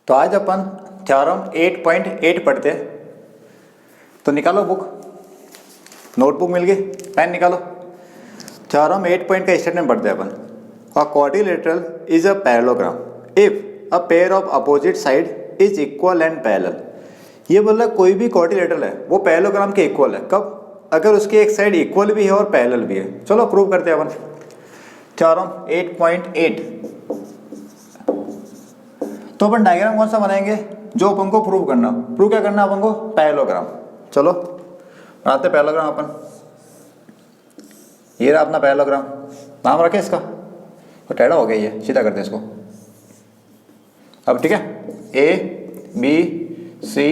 तो आज अपन थ्योरम 8.8 पढ़ते हैं। तो निकालो बुक, नोटबुक मिल गई, पेन निकालो। थ्योरम 8 का स्टेटमेंट पढ़ते हैं अपन। A quadrilateral is a parallelogram if a pair of opposite side is equal and parallel. ये बोल रहा है कोई भी क्वाड्रिलेटरल है वो पैरेललोग्राम के इक्वल है। कब? अगर उसकी एक साइड इक्वल भी है और पैरेलल भी है। चलो प्रूव करते हैं अपन। थ्योरम 8.8। तो अपन डायग्राम कौन सा बनाएंगे जो अपन को प्रूव करना। प्रूव क्या करना अपन को? पैरेललोग्राम। चलो बनाते पैरेललोग्राम अपन। ये रहा अपना पैरेललोग्राम, नाम रखे इसका। तो टेढ़ा हो गया, ये सीधा करते हैं इसको। अब ठीक है, ए बी सी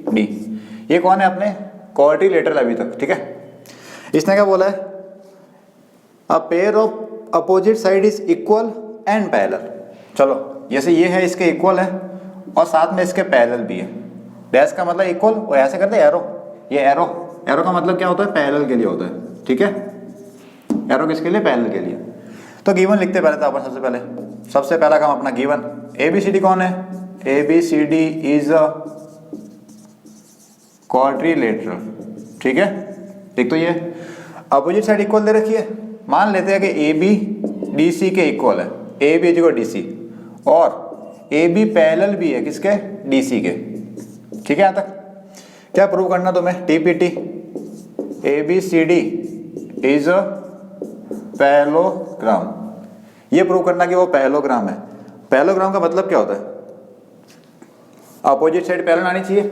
डी, ये कौन है अपने क्वाड्रिलेटरल अभी तक। ठीक है, इसने क्या बोला है? अ pair of opposite side is equal and parallel. चलो जैसे ये है इसके इक्वल है और साथ में इसके पैरेलल भी है। डैश का मतलब इक्वल, और ऐसे करते हैं एरो। ये एरो, एरो का मतलब क्या होता है? पैरेलल के लिए होता है। ठीक है, एरो किसके लिए? पैरेलल के लिए। तो गिवन लिखते पहले तो अपन सबसे पहला काम अपना given. A B C D कौन है? A B C D is a quadrilateral. ठीक है, देख तो ये अपोजिट साइड इक्वल दे रखी है। मान लेते हैं कि ए बी डी सी के इक्वल है। A B equal D C, और ए बी पैरेलल भी है किसके? डी सी के। ठीक है, यहाँ तक क्या प्रूव करना तुम्हें? TPT. A B C D is a parallelogram. ये प्रूव करना कि वो पैरेललोग्राम है। पैरेललोग्राम का मतलब क्या होता है? अपोजिट साइड पैरेलल आनी चाहिए।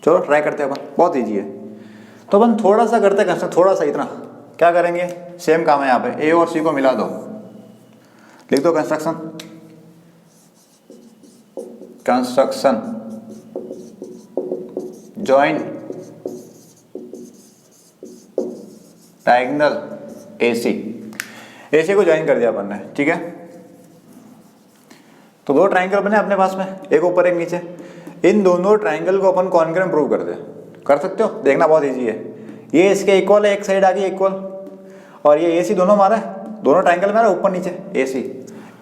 चलो ट्राई करते हैं अपन, बहुत ईजी है। तो अपन थोड़ा सा करते हैं, थोड़ा सा, इतना क्या करेंगे? सेम काम है यहाँ पे। ए और सी को मिला दो, लिख दो construction join diagonal AC. AC को ज्वाइन कर दिया अपन ने। ठीक है, तो दो ट्राइंगल बने अपने पास में, एक ऊपर एक नीचे। इन दोनों ट्राइंगल को अपन कॉन्ग्रुएंट प्रूव कर दे। कर सकते हो, देखना बहुत इजी है। ये इसके इक्वल है, एक साइड आ गई इक्वल, और ये एसी दोनों मारा है, दोनों ट्राइंगल में ऊपर नीचे एसी।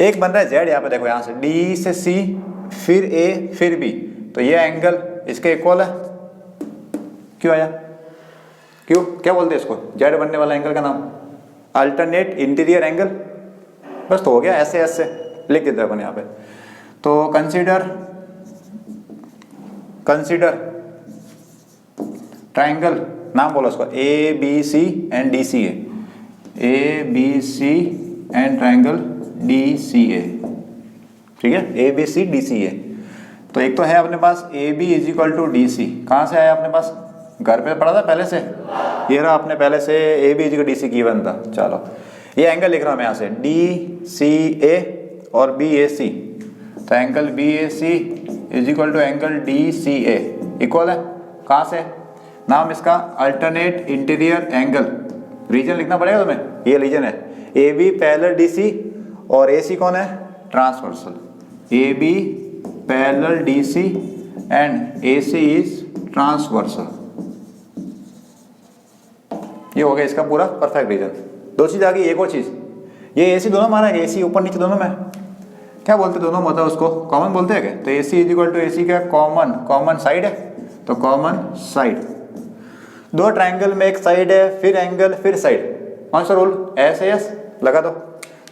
एक बन रहा है जेड, यहाँ पे देखो, यहाँ से डी से सी, फिर ए, फिर बी। तो ये एंगल इसके इक्वल है। क्यों आया? क्यों, क्या बोलते हैं इसको? जेड बनने वाला एंगल का नाम अल्टरनेट इंटीरियर एंगल। बस तो हो गया, ऐसे ऐसे लिख देते हैं अपन यहाँ पे। तो कंसीडर ट्राइंगल, नाम बोलो उसको, A B C and D C A. A B C and triangle D C A. ठीक है, A B C D C ए। तो एक तो है अपने पास A B is equal to D C. कहाँ से आया अपने पास? घर पे पढ़ा था पहले से। ये रहा अपने पहले से A B is equal D C given था। चलो ये एंगल लिख रहा हूँ मैं यहाँ से, डी सी ए और बी ए सी। तो angle B A C is equal to angle D C A equal है। कहाँ से? नाम इसका अल्टरनेट इंटीरियर एंगल। रीजन लिखना पड़ेगा तुम्हें, ये रीजन है। A B parallel D C, और ए सी कौन है? Transversal. A B parallel D C and A C is transversal. ये हो गया इसका पूरा परफेक्ट रीजन। दो चीज आ गई, एक और चीज, ये ए सी दोनों मारा है, ए सी ऊपर नीचे दोनों में क्या बोलते दोनों? मतलब उसको कॉमन बोलते हैं क्या? तो ए सी इज इक्वल टू ए सी का कॉमन साइड है। तो कॉमन साइड, दो ट्राइंगल में एक साइड है, फिर एंगल, फिर साइड। कौन सा रूल? एस एस लगा दो।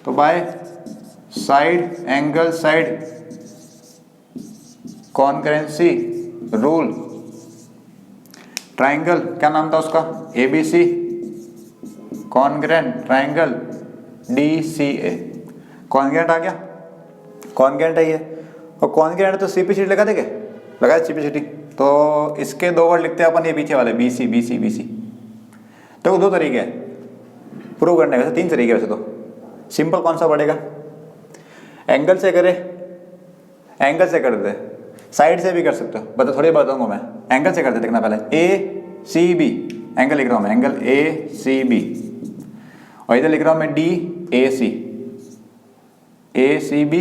तो by side angle side congruency rule, triangle क्या नाम था उसका? A B C congruent triangle D C A. Congruent आ गया, कॉन्ग्रेंट है ये। और कॉन्ग्रेंट तो सीपीसीटी लगा देंगे, लगा सीपीसीटी। तो इसके दो वर्ड लिखते हैं अपन, ये पीछे वाले B C B C B C. तो दो तरीके हैं प्रूव करने के, तीन तरीके वैसे तो। सिंपल कौन सा पड़ेगा? एंगल से करे, एंगल से कर दे, साइड से भी कर सकते हो, बता थोड़ी बताऊंगा मैं। एंगल से कर दे, देखना पहले ए सी बी, एंगल लिख रहा हूँ मैं, एंगल ए सी बी। और इधर लिख रहा हूँ मैं D A C, A C B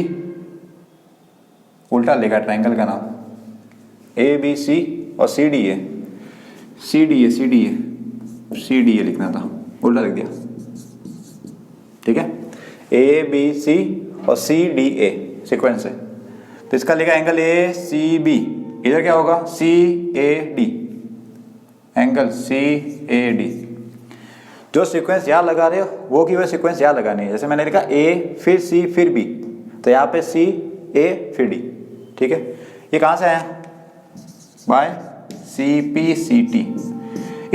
उल्टा लिखा ट्राइंगल का नाम, ए बी सी और C D A, C D A C D A C D A लिखना था, उल्टा लिख दिया। ठीक है, ए बी सी और सी डी ए सीक्वेंस है। तो इसका लिखा एंगल ए सी बी, इधर क्या होगा C A D, angle C A D. जो सीक्वेंस यहाँ लगा रहे हो वो की वह सीक्वेंस यहाँ लगानी है। जैसे मैंने लिखा ए फिर सी फिर बी, तो यहाँ पे सी ए फिर डी, ठीक है। ये कहाँ से आया, by C P C T.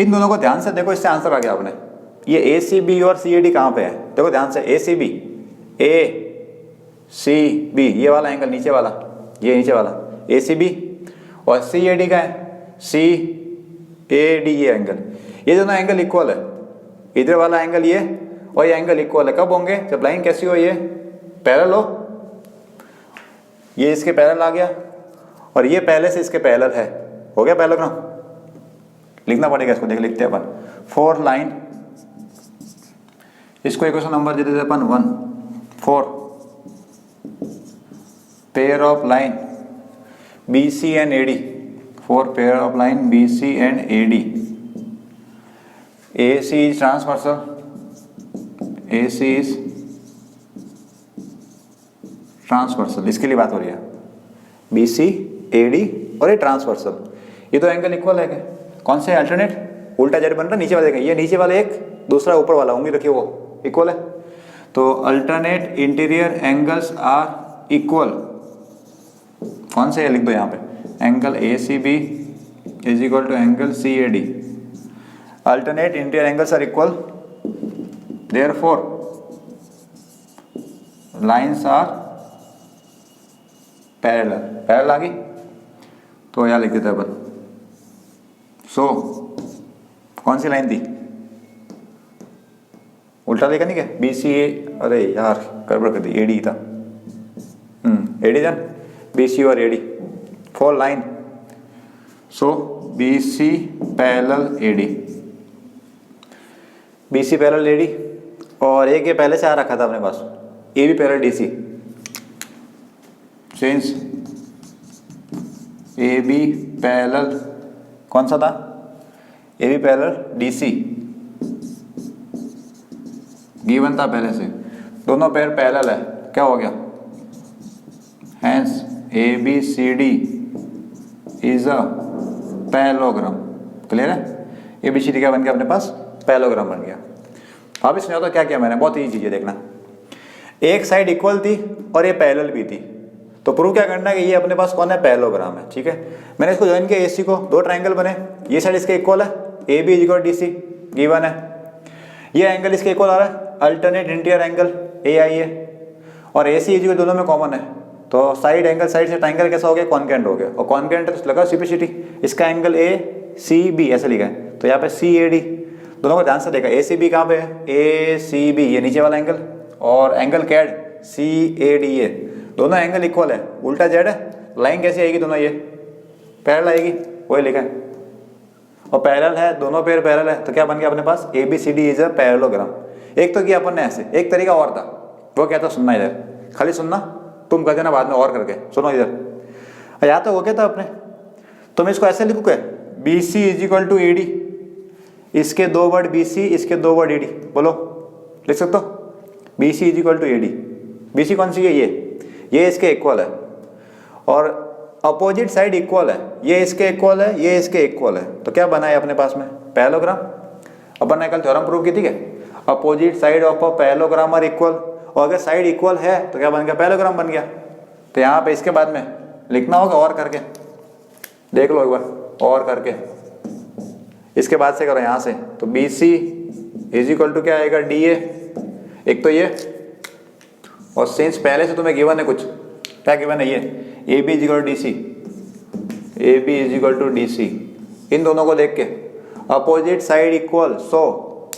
इन दोनों को ध्यान से देखो, इससे आंसर आ गया अपने। ये ए सी बी और सी ए डी कहाँ पे है, देखो ध्यान से, A C B, A C B, ये वाला एंगल नीचे वाला, ये नीचे वाला ए सी बी, और सी ए डी का है सी ए डी, ये एंगल, ये दोनों एंगल इक्वल है। इधर वाला एंगल ये और ये एंगल इक्वल है, कब होंगे, जब लाइन कैसी हो, ये पैरेलल हो, ये इसके पैरेलल आ गया और ये पहले से इसके पैरेलल है, हो गया पैरेललोग्राम। लिखना पड़ेगा इसको, देख लिखते हैं अपन, फोर लाइन, इसको इक्वेशन नंबर दे देते अपन 1, for pair of line B C and A D, for pair of line B C and A D, A C is transversal, A C is transversal, इसके लिए बात हो रही है, बी सी ए डी और ये ट्रांसवर्सल, ये तो एंगल इक्वल है क्या, कौन से अल्टरनेट, उल्टा जेड बन रहा है नीचे वाले का, ये नीचे वाले एक, दूसरा ऊपर वाला, उंगली रखिए वो इक्वल है, तो alternate interior angles are equal, कौन से है लिख दो यहाँ पे, angle A C B is equal to angle C A D, alternate interior angles are equal, therefore lines are parallel, parallel आ गई, तो यहाँ लिख देते हैं अपन, सो कौन सी लाइन थी, उल्टा देखा नहीं क्या, बी सी ए, अरे यार गड़बड़ कर दी, ए डी था, ए डी जन, बी सी और A D, for line, so B C parallel A D, B C parallel A D, और एक ये पहले से आ रखा था अपने पास, A B parallel D C, since A B parallel, कौन सा था, A B parallel D C given था पहले से, दोनों पैर पैरेलल है, क्या हो गया, hence A B C D is a parallelogram, clear है, ए बी सी डी क्या बन गया अपने पास, पैरेललोग्राम बन गया। अब इसमें होता क्या किया मैंने, बहुत ईजी चीज़ है देखना, एक साइड इक्वल थी और ये पैरेलल भी थी, तो प्रूव क्या करना है कि ये अपने पास कौन है, पैरेललोग्राम है, ठीक है। मैंने इसको ज्वाइन किया, एसी को, दो ट्रायंगल बने, ये साइड इसके इक्वल है, A B is equal D C given है, ये एंगल इसके इक्वल आ रहा है, alternate interior angle A I है, और ए सी इज इक्वल दोनों में कॉमन है, तो साइड एंगल साइड से ट्रायंगल कैसा हो गया, कॉन्केंट हो गया, और कॉन्केंट तो लगा सिप्लिसिटी, इसका एंगल ए सी बी ऐसे लिखा है, तो यहाँ पे सी ए डी, दोनों को ध्यान से देखा, ए सी बी कहाँ पे है, ए सी बी ये नीचे वाला एंगल, और एंगल कैड सी ए डी ए, दोनों एंगल इक्वल है, उल्टा जेड है, लाइन कैसी आएगी दोनों, ये पैरेलल आएगी, वही लिखा है, और पैरेलल है, दोनों पैर पैरेलल है, तो क्या बन गया अपने पास, A B C D is a parallelogram. एक तो किया अपन ने ऐसे, एक तरीका और था, वो क्या था, सुनना इधर, खाली सुनना, तुम कर देना बाद में और करके, सुनो इधर, यहाँ तो हो गया था अपने, तो मैं इसको ऐसे लिखूँ क्या, B C is equal to A D, इसके दो वर्ड बी सी, इसके दो वर्ड ए डी, बोलो लिख सकते हो, B C is equal to A D, B C कौन सी है, ये इसके इक्वल है, और अपोजिट साइड इक्वल है, ये इसके इक्वल है, ये इसके इक्वल है, तो क्या बना है अपने पास में, पैरेललोग्राम। अपन ने कल थ्योरम प्रूव की थी क्या, opposite side of a parallelogram are equal, और अगर साइड इक्वल है तो क्या बन गया, पैरेललोग्राम बन गया। तो यहाँ पे इसके बाद में लिखना होगा और करके, देख लो एक बार और करके, इसके बाद से करो यहाँ से, तो B C is equal to क्या आएगा, डी ए, एक तो ये, और सिंस पहले से तुम्हें गिवन है कुछ, क्या गिवन है, ये A B is equal to D C, A B is equal to D C, इन दोनों को देख के opposite side equal, so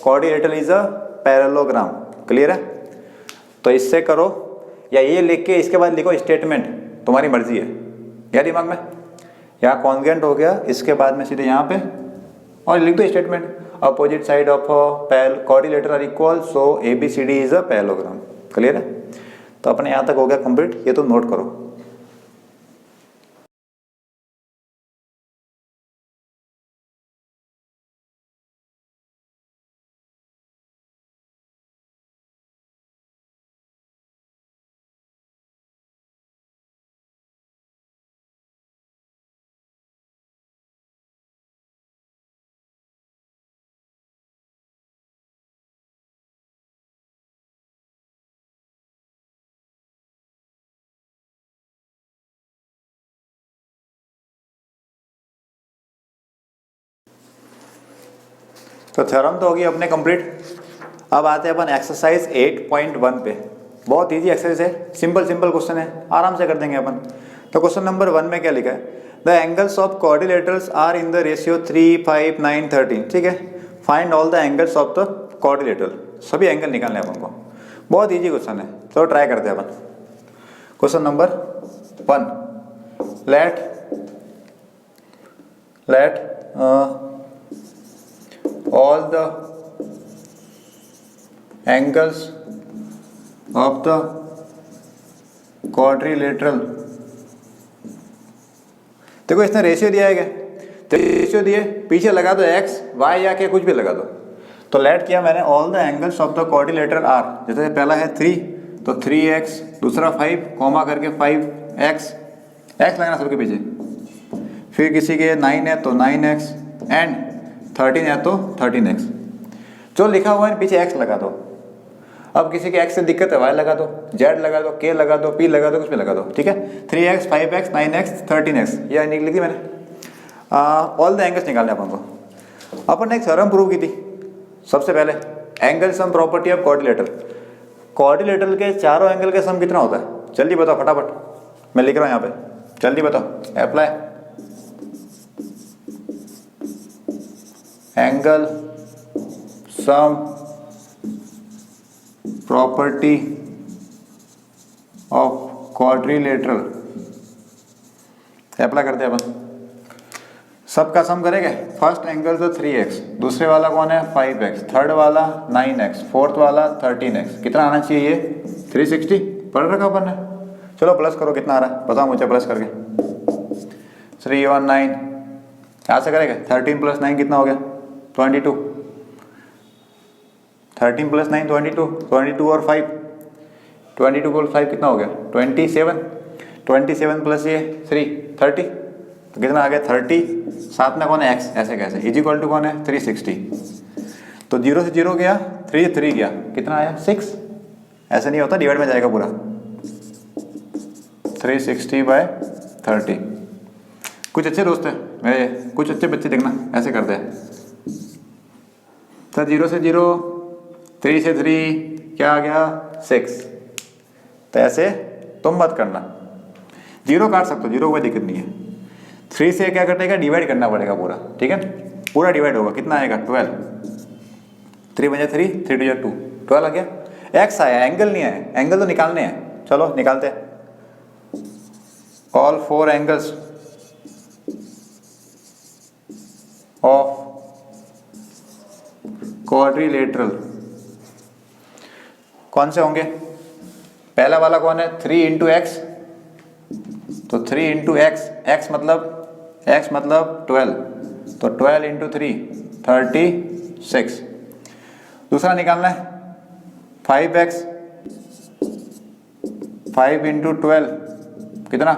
coordinator is a parallelogram, clear है। तो इससे करो, या ये लिख के इसके बाद लिखो स्टेटमेंट, तुम्हारी मर्जी है, या दिमाग में, यहाँ कॉन्ग्रुएंट हो गया, इसके बाद में सीधे यहाँ पे और लिख दो statement, opposite side of coordinator are equal, so A B C D is a parallelogram, clear है। तो अपने यहाँ तक हो गया कंप्लीट, ये तुम नोट करो। तो थ्योरम तो होगी अपने कंप्लीट। अब आते हैं अपन एक्सरसाइज 8.1 पे। बहुत इजी एक्सरसाइज है, सिंपल सिंपल क्वेश्चन है, आराम से कर देंगे अपन। तो क्वेश्चन नंबर 1 में क्या लिखा है, the angles of quadrilaterals are in the ratio 3, 5, 9, 13। ठीक है, find all the angles of the quadrilateral. सभी एंगल निकालने हैं अपन को। बहुत इजी क्वेश्चन है, चलो ट्राई करते हैं अपन। Question number 1, let all the angles of the quadrilateral। देखो इसने रेशियो दिया है क्या, तो रेशियो दिए, पीछे लगा दो x, y या के कुछ भी लगा दो। तो लेट किया मैंने all the angles of the quadrilateral are. जैसे पहला है 3 तो 3x, दूसरा 5 कॉमा करके 5x, x लगाना सबके पीछे। फिर किसी के 9 है तो 9x एंड 13 है तो 13x। जो लिखा हुआ है पीछे x लगा दो। अब किसी के x से दिक्कत है, y लगा दो, z लगा दो, k लगा दो, p लगा दो, कुछ भी लगा दो। ठीक है, 3x, 5x, 9x, 13x यह लिख दी मैंने। ऑल द एंगल्स निकालने अपन को। अपन ने एक थ्योरम प्रूव की थी सबसे पहले, angle sum property of quadrilateral. Quadrilateral के चारों एंगल का सम कितना होता है, जल्दी बताओ फटाफट, मैं लिख रहा हूँ यहाँ पे, जल्दी बताओ। Apply angle sum property of quadrilateral. Apply करते हैं अपन। सबका सम करेंगे। फर्स्ट एंगल तो 3x, दूसरे वाला कौन है 5x, थर्ड वाला 9x, फोर्थ वाला 13x। कितना आना चाहिए ये 360 पढ़ रखा अपन ने। चलो प्लस करो, कितना आ रहा है बताओ मुझे प्लस करके। 319 यहाँ से करेंगे। 13 + 9 कितना हो गया 22। 13 + 9 22, 22 और 5, 22 + 5 कितना हो गया 27, 27 प्लस ये 3 30, तो कितना आ गया 30। साथ में कौन है x, ऐसे कैसे, इज इक्वल टू कौन है 360। तो 0 से 0 गया, 3 3 गया, कितना आया 6। ऐसे नहीं होता, डिवाइड में जाएगा पूरा। 360/30। कुछ अच्छे दोस्त है मेरे, कुछ अच्छे बच्चे देखना ऐसे करते हैं। तो 0 से 0, 3 से 3 क्या आ गया 6। तो ऐसे तुम मत करना, 0 काट सकते हो, 0 को कोई दिक्कत नहीं है। 3 से क्या कटेगा, डिवाइड करना पड़ेगा पूरा। ठीक है, पूरा डिवाइड होगा, कितना आएगा 12। 3 × 3, 3 × 2, 12 आ गया। x आया, एंगल नहीं आया, एंगल तो निकालने हैं। चलो निकालते हैं। ऑल 4 एंगल्स ऑफ क्वाड्रिलेटरल कौन से होंगे। पहला वाला कौन है 3 × x, तो 3 × x, x मतलब 12, तो 12 × 3 36। दूसरा निकालना है 5x, 5 × 12 कितना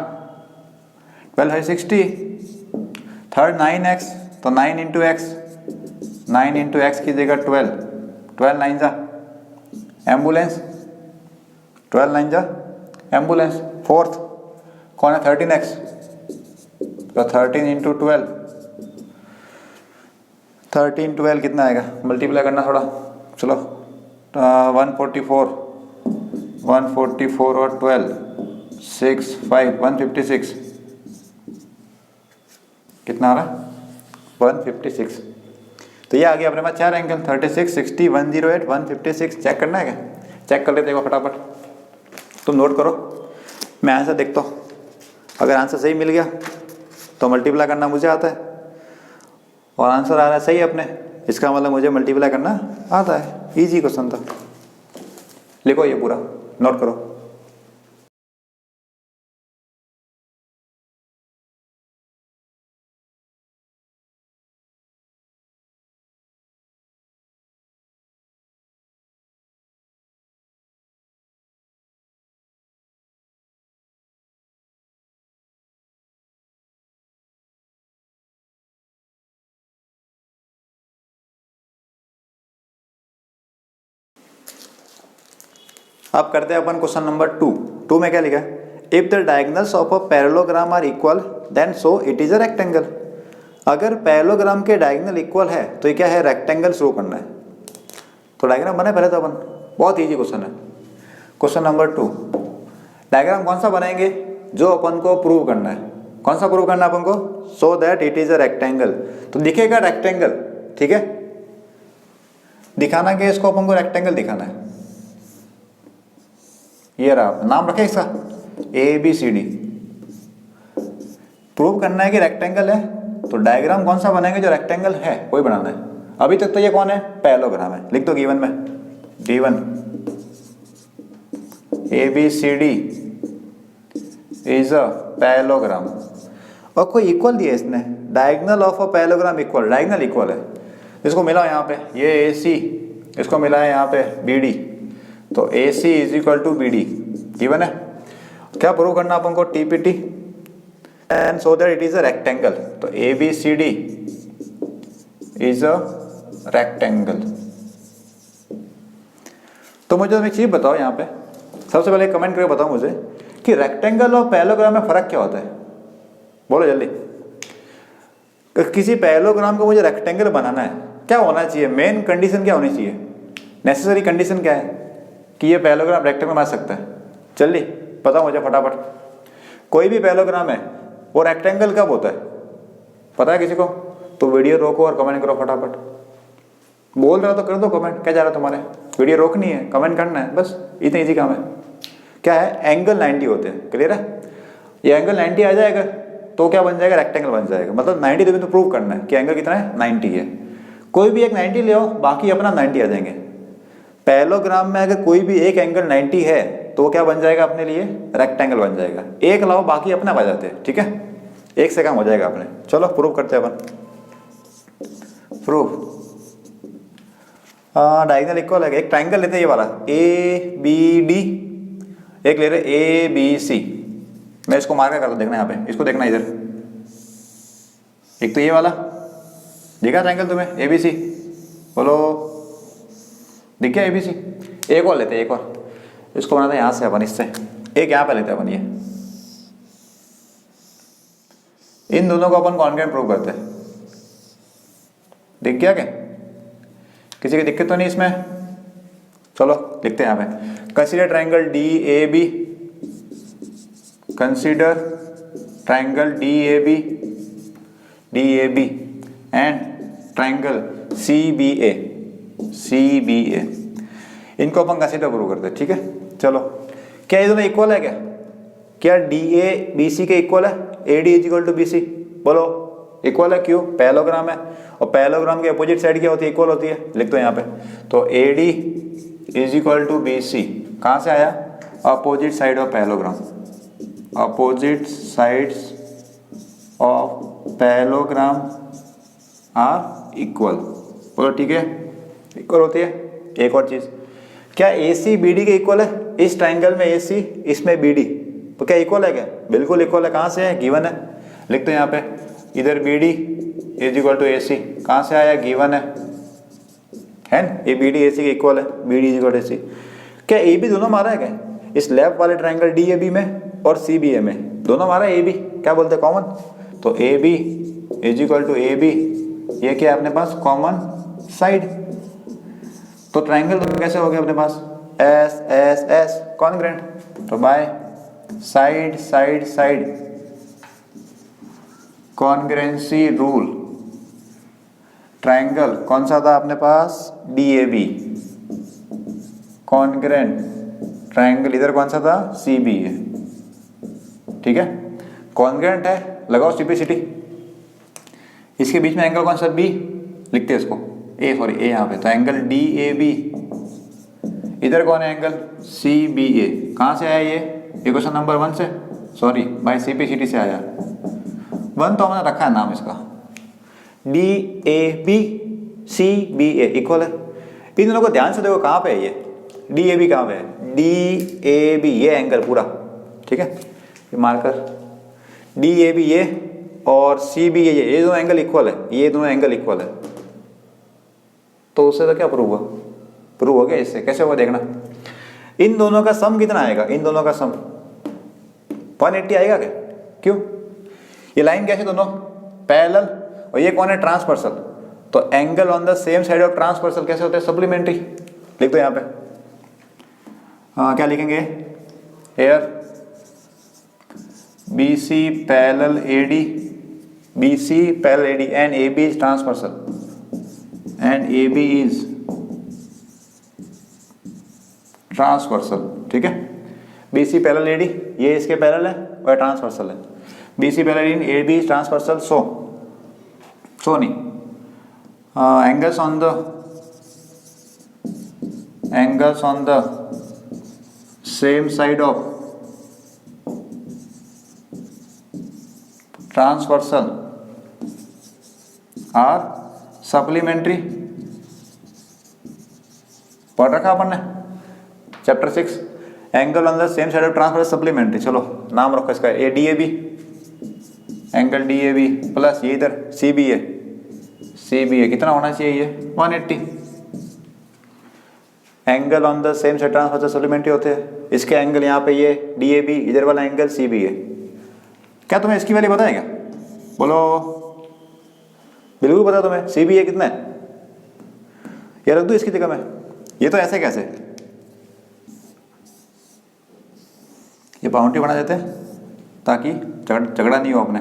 12 है 60। थर्ड 9x, तो 9 × x, 9 × x की जगह 12, 12 9 जा एम्बुलेंस, 12 9 जा एम्बुलेंस। फोर्थ कौन है 13x, तो 13 × 12, 13 12 कितना आएगा, मल्टीप्लाई करना थोड़ा। चलो 144, 144 और 12 6 5 156 कितना आ रहा 156। तो ये आ गया अपने पास 4 एंगल 36, 60, 108, 156। चेक करना है क्या, चेक कर लेते हैं फटाफट। तुम नोट करो, मैं आंसर देखता हूँ। अगर आंसर सही मिल गया तो मल्टीप्लाई करना मुझे आता है, और आंसर आ रहा है सही अपने, इसका मतलब मुझे मल्टीप्लाई करना आता है। इजी क्वेश्चन था। लिखो ये पूरा, नोट करो। अब करते हैं अपन क्वेश्चन नंबर 2 में क्या लिखा है, if the diagonals of a parallelogram are equal then so it is a rectangle. अगर पैरेललोग्राम के डायगोनल इक्वल है तो ये क्या है, रेक्टेंगल शुरू करना है। तो डायग्राम बने पहले तो अपन, बहुत इजी क्वेश्चन है। क्वेश्चन नंबर 2, डायग्राम कौन सा बनाएंगे, जो अपन को प्रूव करना है। कौन सा प्रूव करना है अपन को, सो that it is a rectangle. तो दिखेगा रेक्टेंगल, ठीक है, दिखाना कि इसको अपन को रेक्टेंगल दिखाना है। ये रहा, नाम रखें इसका ABCD। प्रूव करना है कि रेक्टेंगल है, तो डायग्राम कौन सा बनाएंगे जो रेक्टेंगल है वही बनाना है। अभी तक तो ये कौन है, पैरेललोग्राम है। लिख दो गिवन में, given ABCD is a parallelogram. और कोई इक्वल दिया इसने, diagonal of a parallelogram equal, diagonal equal है। इसको मिला यहाँ पे ये AC, इसको मिला है यहाँ पे BD, तो AC is equal to BD given है। क्या प्रूव करना अपन को, TPT and so that it is a rectangle. तो ABCD इज अ रेक्टेंगल। तो मुझे एक चीज बताओ यहाँ पे, सबसे पहले कमेंट करके बताओ मुझे कि रेक्टेंगल और पैरेललोग्राम में फर्क क्या होता है, बोलो जल्दी। किसी पैरेललोग्राम को मुझे रेक्टेंगल बनाना है, क्या होना चाहिए, मेन कंडीशन क्या होनी चाहिए, नेसेसरी कंडीशन क्या है कि ये पैरेललोग्राम रेक्टेंगल बना सकता है। जल्दी बताओ मुझे फटाफट। कोई भी पैरेललोग्राम है वो रेक्टेंगल कब होता है, पता है किसी को? तो वीडियो रोको और कमेंट करो फटाफट। बोल रहा तो कर दो कमेंट, क्या जा रहा है तुम्हारे, वीडियो रोकनी है, कमेंट करना है, बस इतना इजी काम है। क्या है, एंगल 90 होते हैं, क्लियर है। ये एंगल 90 आ जाएगा तो क्या बन जाएगा, रेक्टेंगल बन जाएगा। मतलब 90 तो प्रूव करना है कि एंगल कितना है, 90 है। कोई भी एक 90 ले आओ, बाकी अपना 90 आ जाएंगे। पैरेललोग्राम में अगर कोई भी एक एंगल 90 है तो क्या बन जाएगा अपने लिए, रेक्टेंगल बन जाएगा। एक लाओ, बाकी अपना आ जाते हैं, ठीक है, एक से काम हो जाएगा अपने। चलो प्रूव करते हैं अपन, प्रूव। डायगोनल इक्वल है, एक ट्राइंगल लेते हैं ये वाला ABD, एक ले रहे ABC। मैं इसको मार्क कर दूं, देखना यहाँ पे, इसको देखना इधर। एक तो ये वाला दिखा ट्राइंगल तुम्हें ABC, बोलो दिख गया ABC। एक और लेते हैं, एक और, इसको बनाते हैं यहाँ से अपन, इससे एक यहाँ पे लेते हैं अपन। ये इन दोनों को अपन कॉन्ग्रुएंट प्रूव करते हैं। दिख गया क्या, किसी की दिक्कत तो नहीं इसमें? चलो लिखते हैं यहाँ पे, consider triangle DAB, consider triangle DAB and triangle CBA। इनको अपन कंसीडर प्रूव करते हैं, ठीक है। चलो, क्या ये दोनों इक्वल है क्या DA BC के इक्वल है, AD is equal to BC, बोलो इक्वल है। क्यों, पैरेललोग्राम है, और पैरेललोग्राम की अपोजिट साइड क्या होती है, इक्वल होती है। लिख दो यहाँ पे, तो AD is equal to BC कहाँ से आया, opposite side of parallelogram, opposite sides of parallelogram are equal, बोलो ठीक है, इक्वल होती है। एक और चीज, क्या AC BD के इक्वल है, इस ट्राइंगल में AC, इसमें BD, तो क्या इक्वल है क्या, बिल्कुल इक्वल है। कहाँ से है, गिवन है। लिख दो यहाँ पे, इधर BD is equal to AC, कहाँ से आया, गिवन है ना, ये BD AC के इक्वल है, BD is equal to AC। क्या AB दोनों मारा है क्या, इस लेफ्ट वाले ट्राइंगल DAB में और CBA में, दोनों मारा है AB, क्या बोलते हैं कॉमन, तो AB is equal to AB, ये क्या है अपने पास, कॉमन साइड। तो ट्राइंगल तो कैसे हो गया अपने पास, S कॉन्ग्रुएंट, तो by side side side congruency rule, triangle कौन सा था अपने पास, DAB, कॉन्ग्रुएंट ट्राइंगल इधर कौन सा था, CBA, ठीक है, कॉन्ग्रुएंट है, लगाओ CPCT। इसके बीच में एंगल कौन सा, B, लिखते हैं इसको A यहाँ पे, तो एंगल DAB, इधर कौन है एंगल CBA, कहाँ से आया ये क्वेश्चन नंबर 1 से, सॉरी बाय CPCT से आया। 1 तो हमने रखा है नाम इसका, DAB CBA इक्वल है। इन दोनों को ध्यान से देखो, कहाँ पे है ये DAB, कहाँ पे है DAB, ये एंगल पूरा, ठीक है, ये मार्कर DAB ये और CBA ये दोनों एंगल इक्वल है, ये दोनों एंगल इक्वल है। तो उससे तो क्या प्रूव हुआ, प्रूव हो गया। इससे कैसे होगा देखना, इन दोनों का सम कितना आएगा, इन दोनों का सम 180 आएगा क्या, क्यों, ये लाइन कैसे दोनों पैरेलल, और ये कौन है, ट्रांसवर्सल। तो angle on the same side of transversal कैसे होते हैं, सप्लीमेंट्री। लिख दो यहाँ पे, क्या लिखेंगे, here BC parallel AD, BC parallel AD and AB is transversal, and AB is transversal. ठीक है, BC पैरेलल AD, ये इसके पैरेलल है और ट्रांसवर्सल है। BC parallel AB is transversal, so नहीं, angles on the same side of transversal are supplementary। पढ़ रखा अपन ने chapter 6, angle on the same side of transversal supplementary. चलो नाम रखो इसका ADAB, एंगल DAB प्लस ये इधर CBA कितना होना चाहिए, ये 180। Angle on the same side transversal supplementary होते हैं, इसके एंगल यहाँ पे ये DAB, इधर वाला एंगल CBA। क्या तुम्हें इसकी वैल्यू पता है क्या, बोलो, बिल्कुल पता तुम्हें। CBA कितना है, ये रख दूँ इसकी जगह में, ये तो ऐसे कैसे, ये बाउंड्री बना देते हैं ताकि झगड़ा नहीं हो अपने।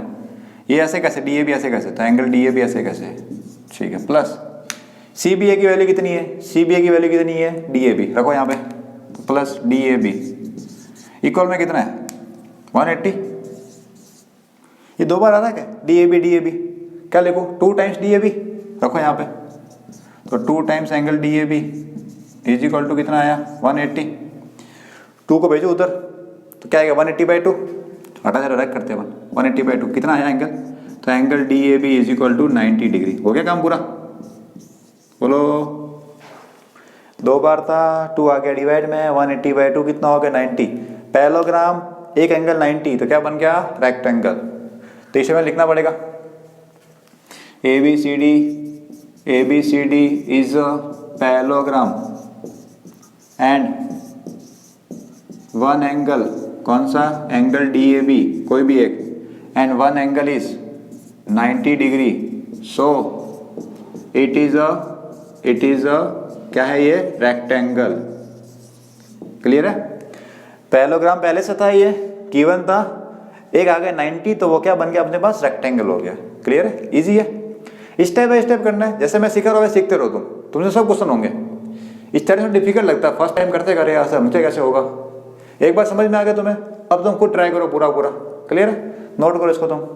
ये ऐसे कैसे, DAB ऐसे कैसे, तो एंगल DAB ऐसे कैसे, ठीक है। प्लस CBA की वैल्यू कितनी है, CBA की वैल्यू कितनी है, DAB रखो यहाँ पे, तो प्लस DAB इक्वल में कितना है 180। ये दो बार आ रहा है क्या, DAB क्या लिखो, 2 टाइम्स DAB रखो यहाँ पे, तो 2 times angle DAB is equal to कितना आया 180। 2 को भेजो उधर तो क्या आएगा 180/2, हटा जरा रख करते हैं 180/2 कितना आया एंगल, तो angle DAB is equal to 90 degree. हो गया काम पूरा, बोलो। 2 बार था, 2 आ गया डिवाइड में, 180/2 कितना हो गया 90। पैरेललोग्राम एक एंगल 90, तो क्या बन गया रेक्टेंगल। तो इसे में लिखना पड़ेगा ABCD is a parallelogram and one angle, कौन सा एंगल DAB कोई भी एक, and one angle is 90 degree, so it is अ क्या है ये, रेक्टेंगल। क्लियर है, पैरेललोग्राम पहले से था, ये गिवन था, एक आ गया 90 तो वो क्या बन गया अपने पास, रेक्टेंगल हो गया। क्लियर है, इजी है, स्टेप बाय स्टेप करना है, जैसे मैं सिखा रहा हूँ सीखते रहो तुमसे सब क्वेश्चन होंगे। इस तरह से डिफिकल्ट लगता है, फर्स्ट टाइम करते करे ऐसा मुझे कैसे होगा, एक बार समझ में आ गया तुम्हें, अब तुम खुद ट्राई करो पूरा। क्लियर है, नोट करो इसको तुम।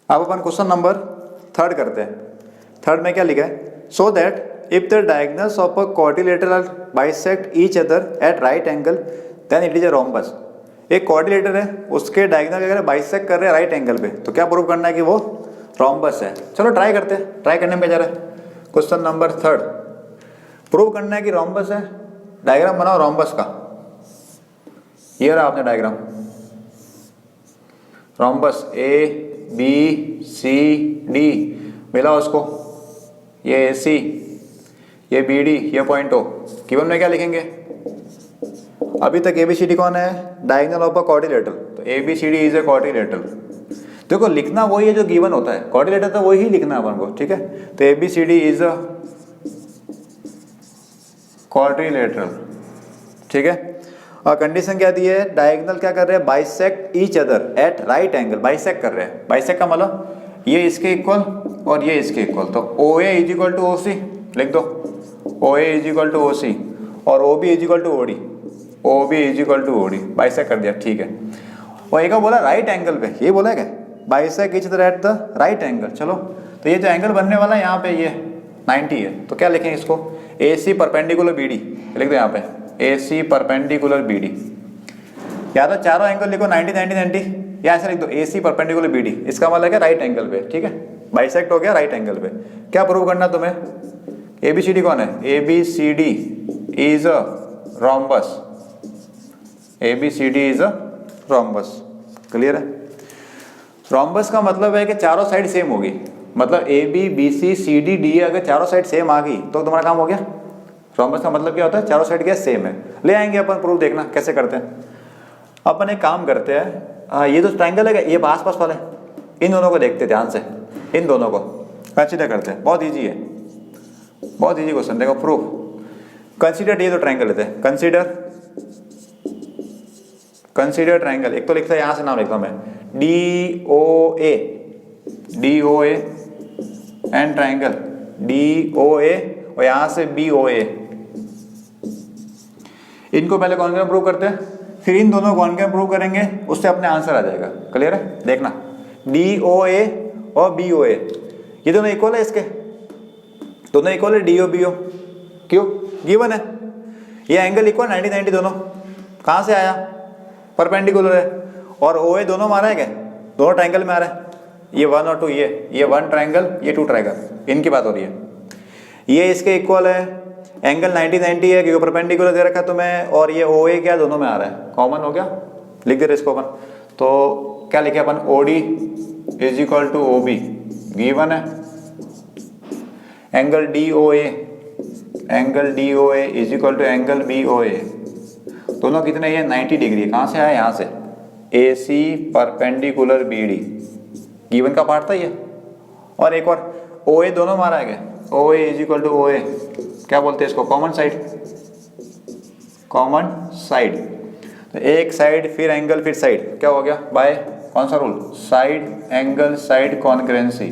अब अपन क्वेश्चन नंबर 3 करते हैं। 3 में क्या लिखा है, so that if the diagonals of a quadrilateral bisect each other at right angle then it is a rhombus. एक क्वाड्रिलेटर है, उसके डायगोनल अगर बाइसेक्ट कर रहे हैं राइट एंगल पे, तो क्या प्रूव करना है कि वो रोम्बस है। चलो ट्राई करते हैं, ट्राई करने में जा रहा है। क्वेश्चन नंबर 3 प्रूव करना है कि रोम्बस है। डायग्राम बनाओ रोम्बस का, ये रहा आपने डायग्राम, रोम्बस ABCD मिला उसको, ये AC, ये BD, ये पॉइंट O। गिवन में क्या लिखेंगे, अभी तक ABCD कौन है, डायगोनल ऑफ अ क्वाड्रिलेटरल, तो ABCD इज अ क्वाड्रिलेटरल। देखो लिखना वही है जो गिवन होता है, क्वाड्रिलेटरल तो वही लिखना है अपन को, ठीक है। तो ABCD इज अ क्वाड्रिलेटरल, ठीक है। और कंडीशन क्या दी है, डायगोनल क्या कर रहे हैं, bisect each other at right angle, bisect कर रहे हैं। बाइसेक्ट का मतलब ये इसके इक्वल और ये इसके इक्वल, तो OA is equal to OC लिख दो, OA is equal to OC और OB is equal to OD, OB is equal to OD, bisect कर दिया, ठीक है। और एक बोला राइट एंगल पे, ये बोला क्या, bisect each other at the right angle. चलो तो ये जो एंगल बनने वाला है यहाँ पे, 90 है, तो क्या लिखेंगे इसको, ए सी परपेंडिकुलर बी डी, लिख दो यहाँ पे ए सी परपेंडिकुलर बी डी। या तो चारों एंगल लिखो 90 90 90, या ऐसे लिख दो ए सी परपेंडिकुलर बी डी। इसका मतलब है राइट एंगल पे, ठीक है, बाइसेक्ट हो गया राइट एंगल पे। क्या प्रूव करना तुम्हें, ए बी सी डी कौन है, A B C D is a rhombus, A B C D is a rhombus. Clear है। रोम्बस का मतलब है कि चारों साइड सेम होगी, मतलब A B B C C D D अगर चारों साइड सेम आ गई तो तुम्हारा काम हो गया। रोम्बस का मतलब क्या होता है, चारों साइड क्या सेम है। ले आएंगे अपन प्रूफ, देखना कैसे करते हैं। अपन एक काम करते हैं, ये तो ट्रायंगल है, ये आस पास वाले, इन दोनों को देखते ध्यान से, इन दोनों को कंसीडर करते हैं। बहुत ईजी है, बहुत ईजी क्वेश्चन। देखो प्रूफ, कंसीडर, ये तो ट्रायंगल लेते हैं, कंसीडर ट्रायंगल। एक तो लिखता है यहाँ से नाम लिखता हूँ मैं, D O A and triangle D O A, और यहाँ से बी ओ ए। इनको पहले कॉन्ग्रुएंट प्रूव करते हैं, फिर इन दोनों को कॉन्ग्रुएंट प्रूव करेंगे, उससे अपने आंसर आ जाएगा। क्लियर है। देखना डी ओ ए और बी ओ ए, ये दोनों इक्वल है, इसके दोनों इक्वल है, डी ओ बी ओ। क्यों, गिवन है, ये एंगल इक्वल 90 90 दोनों। कहाँ से आया, परपेंडिकुलर है, और ओ ए दोनों मारा है क्या, दोनों ट्रायंगल में आ रहा है। ये 1 और 2, ये 1 ट्रायंगल, ये 2 ट्रायंगल, इनकी बात हो रही है। ये इसके इक्वल है, एंगल 90 90 है क्योंकि परपेंडिकुलर दे रखा तुम्हें, और ये ओ ए क्या दोनों में आ रहा है, कॉमन हो गया, लिख दे रहे इसको अपन। तो क्या लिखे अपन, O D is equal to O B, given है। Angle D O A, angle D O A is equal to angle B O A, दोनों कितने, ये 90 डिग्री। कहाँ से आया, यहाँ से, A C perpendicular B D, given का पार्ट था ये। और एक और ओ ए दोनों मारा है क्या, ओ ए इज इक्वल टू ओ ए, क्या बोलते हैं इसको, कॉमन साइड, कॉमन साइड। तो एक साइड फिर एंगल फिर साइड, क्या हो गया, बाय कौन सा rule, side angle side congruency,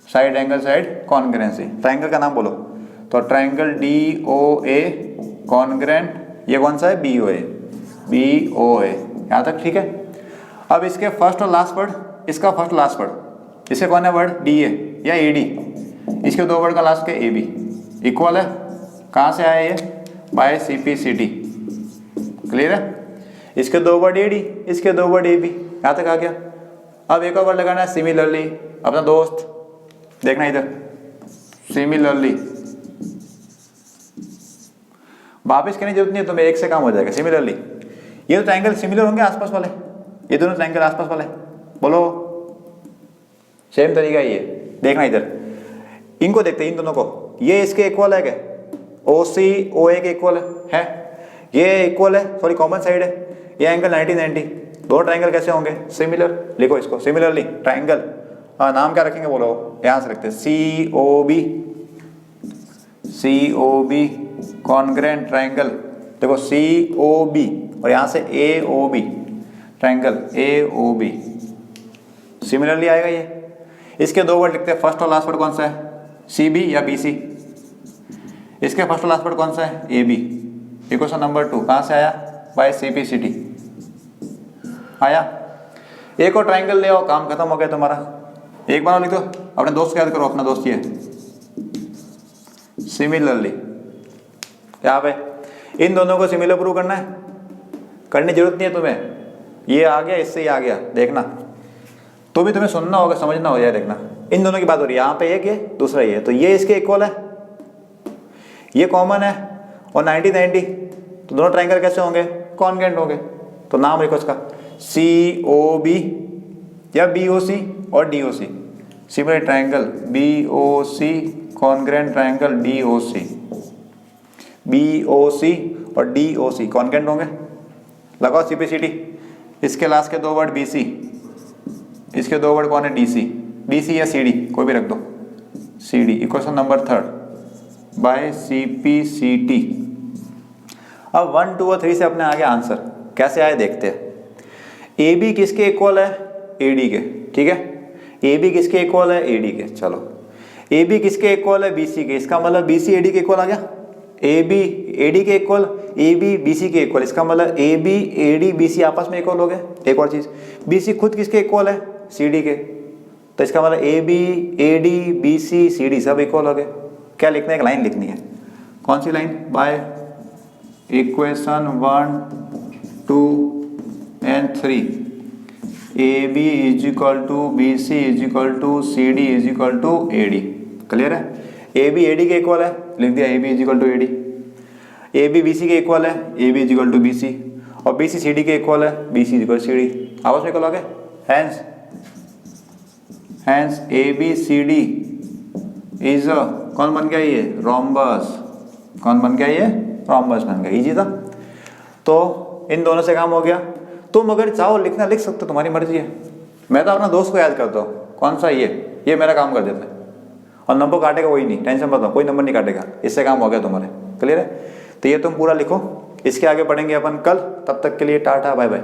side angle side congruency. Triangle का नाम बोलो, तो ट्रायंगल डी ओ ए कॉन्ग्रुएंट, ये कौन सा है, बी ओ ए, बी ओ ए, यहाँ तक ठीक है। अब इसके फर्स्ट और लास्ट वर्ड, इसका फर्स्ट लास्ट वर्ड, इसे कौन है वर्ड, डी ए या ए डी, इसके दो वर्ड का लास्ट के ए बी इक्वल है। कहाँ से आया ये, by C P C T. Clear है। इसके दो वर्ड ए डी, इसके दो वर्ड ए बी, यहाँ तक आ गया। अब एक और वर्ड लगाना है, सिमिलरली। अपना दोस्त देखना इधर, सिमिलरली, वापिस कहने की जरूरत नहीं है तुम्हें, एक से काम हो जाएगा। सिमिलरली, ये तो ट्रायंगल सिमिलर होंगे आसपास वाले, ये दोनों ट्रायंगल आसपास वाले, बोलो सेम तरीका ही है। देखना इधर, इनको देखते हैं, इन दोनों को, ये इसके इक्वल है क्या, ओ सी ओ ए के इक्वल है, ये इक्वल है, सॉरी कॉमन साइड है, ये एंगल 90 90, दोनों ट्रायंगल कैसे होंगे, सिमिलर। लिखो इसको, सिमिलरली ट्रायंगल, नाम क्या रखेंगे बोलो, यहाँ से रखते हैं C O B congruent triangle. देखो सी ओ बी और यहाँ से A O B, triangle A O B, similarly आएगा ये। इसके दो वर्ड लिखते हैं, फर्स्ट और लास्ट वर्ड कौन सा है, सी बी या बी सी। इसके फर्स्ट और लास्ट वर्ड कौन सा है, ए बी। इक्वेशन नंबर 2 कहाँ से आया, by C P C T आया। एक और ट्रायंगल ले आओ, काम खत्म हो गया तुम्हारा। एक बार लिख दो, अपने दोस्त को याद करो, अपना दोस्त ये सिमिलरली। यहाँ पे इन दोनों को सिमिलर प्रूव करना है, करने की जरूरत नहीं है तुम्हें, ये आ गया इससे ये आ गया, देखना तो भी तुम्हें सुनना होगा, समझना हो जाए। देखना इन दोनों की बात हो रही है, यहाँ पे एक ये दूसरा ये, तो ये इसके इक्वल है, ये कॉमन है, और 90 90, तो दोनों ट्रायंगल कैसे होंगे, कॉन्ग्रुएंट होंगे। तो नाम लिखो इसका, सी ओ बी या बी ओ सी और D O C, similar triangle B O C congruent triangle D O C, B O C और डी ओ सी कॉन्ग्रुएंट होंगे। लगाओ सी पी सी टी। इसके लास्ट के दो वर्ड बी सी, इसके दो word कौन है, डी सी, डी सी या सी डी कोई भी रख दो, C D. Equation number 3 by C P C T. अब 1 2 और 3 से अपने आगे आंसर कैसे आए देखते हैं। ए बी किसके इक्वल है, ए डी के, ठीक है। ए बी किसके इक्वल है, ए डी के। चलो ए बी किसके इक्वल है, बी सी के, इसका मतलब बी सी ए डी के इक्वल आ गया। ए बी ए डी के equal, A B B C के इक्वल, इसका मतलब A B A D B C आपस में इक्वल हो गए। एक और चीज, बी सी खुद किसके इक्वल है, सी डी के, तो इसका मतलब A B, A D, B C, C D सब इक्वल हो गए। क्या लिखना है, एक लाइन लिखनी है। कौन सी line? By equation 1, 2 and 3 A B is equal to B C is equal to C D is equal to A D. Clear है? ए बी ए डी के इक्वल है, लिख दिया A B is equal to A D. A B B C के equal है, A B is equal to B C. और B C C D के equal है, B C is equal C D. आपस में इक्वल हो गए। Hence A B C D is कौन बन गया? ये रोम्बस। कौन बन गया? ये रोम्बस बन गया। इजी था। तो इन दोनों से काम हो गया। तुम अगर चाहो लिखना लिख सकते हो, तुम्हारी मर्जी है। मैं तो अपना दोस्त को याद करता हूँ, कौन सा? ये मेरा काम कर देता है। और नंबर काटेगा वही नहीं, टेंशन मत लो, कोई नंबर नहीं काटेगा। इससे काम हो गया तुम्हारे। क्लियर है? तो ये तुम पूरा लिखो। इसके आगे पढ़ेंगे अपन कल। तब तक के लिए टाटा बाय बाय।